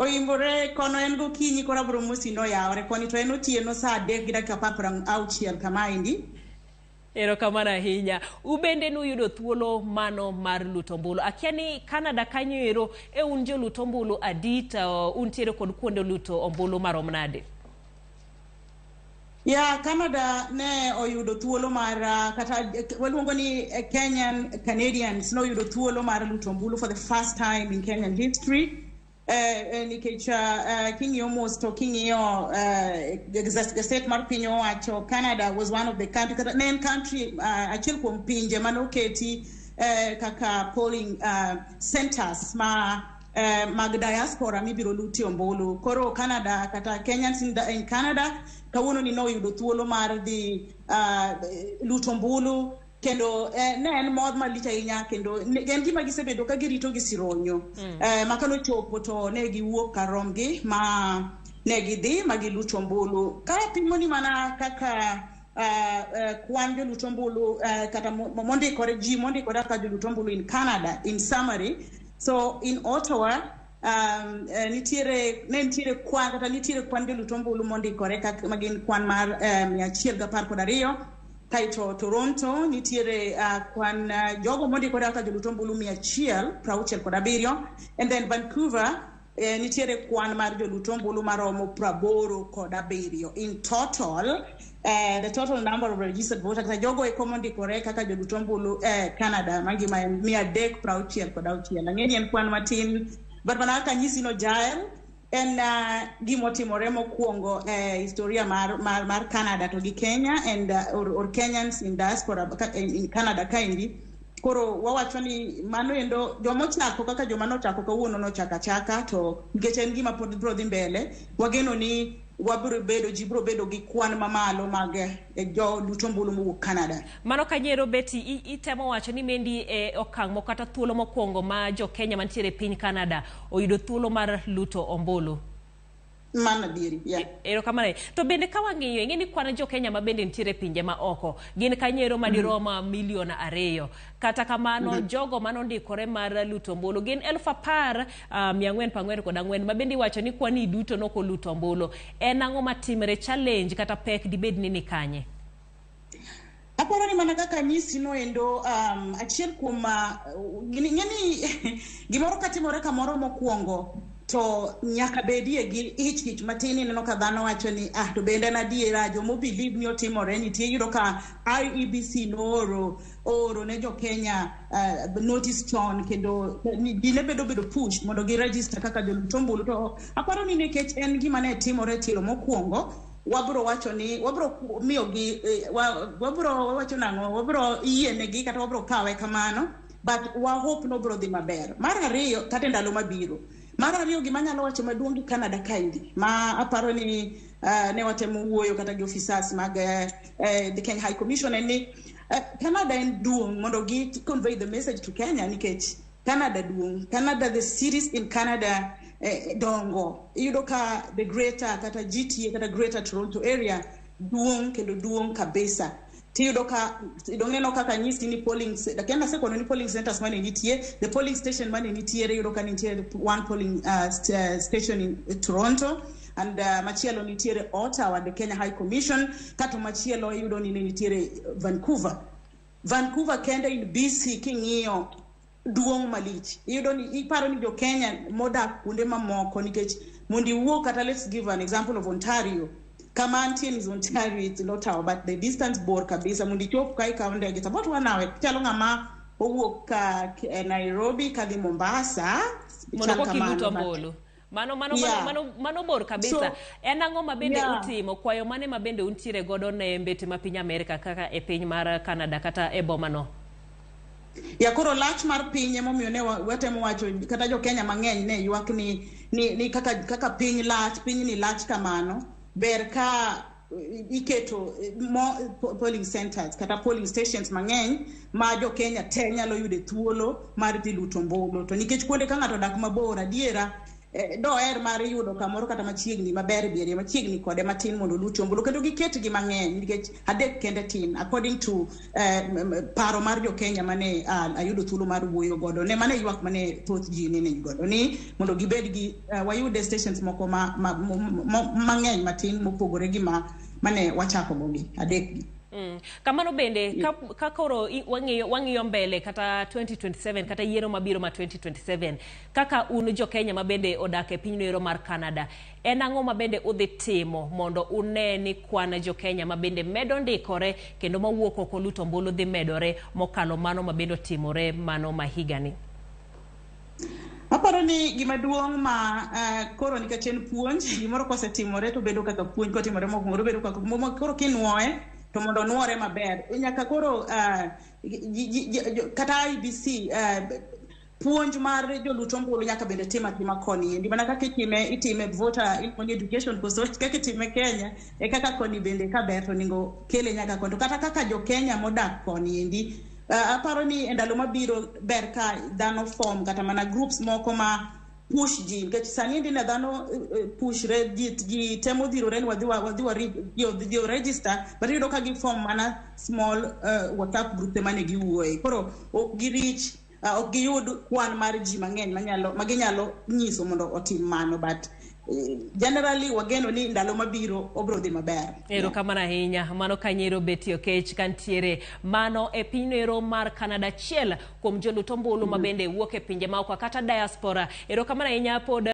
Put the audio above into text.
Oimbore kono en gokinyi kora bro musi no yawre koni to en otieno saa 3:16 kama indi. Erokamano ahinya. Ubende nuyudo thuolo mano mar luto ombulu. Akia ni Canada kanyo ero e un joluto ombulu adita untiere kod kuonde luto ombulu marom nade? Canada ne oyudo thuolo mar kata waluongo ni Kenyan Canadians no oyudo thuolo mar luto ombulu for the first time in Kenyan history. Nikech king'iyo mos to king'iyo state mar piny owacho, Canada was one of the country kata ne en country achiel kuom pinje manoketi kaka polling centers mag diaspora mibiro luti ombulu. Koro Canada kata Kenyans in Canada kawuono ni no yudo thuolo mar dhi luto ombulu kendo ne en mod malich ahinya kendo en gima gisebedo ka girito gi sironyo makano chopo to ne giwuok karomgi ma ne gidhi ma giluto ombulu ka pimoni mana kaka kwan joluto ombulu kata mondikore ji mondikore ka joluto ombulu in Canada in summary. So in Ottawa nitiere kwan kata nitiere kwan joluto ombulu mondikore kaka magin kwan mar 112 kaito Toronto nitiere kwan jogo mondikore kaka joluto ombulu 167 and then Vancouver nitiere kwan mar joluto ombulu maromo 87. In total the total number of registered voters kata jogo e mondikore kaka joluto ombulu Canada mangima 366. Ang'eni en kwan matin but mana kanyisi no jael en gimotimore mokwongo historia mar Canada to gi Kenya and or Kenyans in diaspora in Canada kaindi. Koro wawacho ni mano endo jomochako kaka joma nochako kawuono nochaka to nikech en gima pod bro dhi mbele wageno ni ji bro bedo gi kwan mamalo mag jo luto ombulu mowuok Canada. Mano kanyero beti itemo wacho ni mendi okang' mokata thuolo mokwongo ma jo Kenya mantiere piny Canada oyudo thuolo mar luto ombulu. Mana diri, Erokamano. To bende ka wang'iyo ing'eni kwan jo Kenya ma bende nitiere pinje ma oko gin kanyero madiroma 2 milion kata kamano jogo manondikore mar luto ombulu gin 10,444 ma bende wacho ni kwani duto noko luto ombulu. En ang'o matimre challenge kata pek dibed ni kanye? Aparo ni mana kaka nyisi no endo achiel kuom ng'eni gimoro katimore kamoro mokwongo to nyaka bedie gi ich matini neno ka dhano wacho ni to bende na diera jomo believe ni otimore nitie yudo ka IEBC oro ne jo Kenya notice chon kendo gine bedo push mondo gi register kaka joluto ombulu to aparo ni nikech en gima ne timore tilo mokwongo wabro wacho ni wabro miyogi wawacho nang'o wabro yienegi kata wabro kawe kamano but wa hope no bro dhi maber. Mar ariyo kata ndalo mabiro mar ariyo gima nyalo wacho maduong' gi Canada kaindi ma aparo ni ne watemo wuoyo kata gi officers mag the Kenya High Commission ni Canada en duong' mondo gi convey the message to Kenya nikech Canada duong'. Canada, the cities in Canada dongo iyudo ka the greater kata GTA kata greater Toronto area duong' kendo duong' kabisa. Tiyudo ka idong'eno kaka nyisi ni polling lakini sekono ni polling centers mane nitie the polling station mane nitiere yudo ka nitiere one polling station in Toronto and machielo nitiere Ottawa the Kenya High Commission kato machielo yudo ni nitiere Vancouver kende in BC king'iyo duong' malich yudo ni iparo ni jo Kenya modak kuonde mamoko nikech mondi wuok kata let's give an example of Ontario. Kamantin is Ontario, it's Ottawa, but the distance bor kabisa mundi chop kai kaunde it's about 1 hour. Chalo ngama owuok ka Nairobi kadhi Mombasa mondo kiluto ombulu. Mano bor kabisa. So, en ang'o mabende utimo kwayo mane mabende untiere godo ne mbete ma piny Amerika kaka e piny mar Canada kata e bomano? Koro lach mar piny emomiyo ne watemo wacho kata jo Kenya mang'eny ne ywak ni kaka piny ni lach kamano. Ber ka iketo polling centers kata polling stations mang'eny ma jo Kenya te nyalo yude thuolo mar dhi luto ombulu to nikech kuonde ka ng'ato dak mabor adiera doer mar yudo kamoro kata machiegni maber biere machiegni kode matin mondo luto ombulu kendo giketgi mang'eny nikech adek kende tin according to paro mar jo Kenya mane ayudo thuolo mar wuoyo godo ne mane ywak mane thoth ji ne godo ni mondo gibed gi wayude stations moko mang'eny matin mopogore gi mane wachako gogi adek gi. Kamano bende ka koro wang'iyo mbele kata 2027 kata yiero mabiro ma 2027 kaka un jo Kenya mabende odak e pinyno ero mar Canada en ang'o mabende udhi timo mondo une ni kwan jo Kenya mabende medo ndikore kendo mawuok oko luto ombulu dhi medore mokalo mano mabende timore mano mahigani? Aparo ni gima duong' ma koro nikech en puonj gimoro kosetimore to bedo kaka puonj kotimore mokwongo bedo kaka koro kinuoye to mondo nuore maber nyaka koro kata IBC puonj mar joluto ombulu nyaka bende tima koni endi mana kaka itime voter education koso kaka itime Kenya kaka koni bende ka ber to ningo kele nyaka kondo kata kaka jo Kenya modak koni endi aparo ni endalo mabiro ber ka dhano form kata mana groups moko ma push ji nikech sani ndi na dhano push ji temo dhirore ni wadhi register but yudo ka gi form mana small WhatsApp group mane giwuoye koro ok girich ok giyud kwan mar ji mang'eny maginyalo nyiso mondo otim mano but generally wageno ni ndalo mabiro obro dhi maber. Erokamano ahinya mano kanyero beti Oketch kantiere mano e pinyno ero mar Canada chiel kuom joluto ombulu mabende wuok e pinje maoko kata diaspora. Erokamano ahinya pod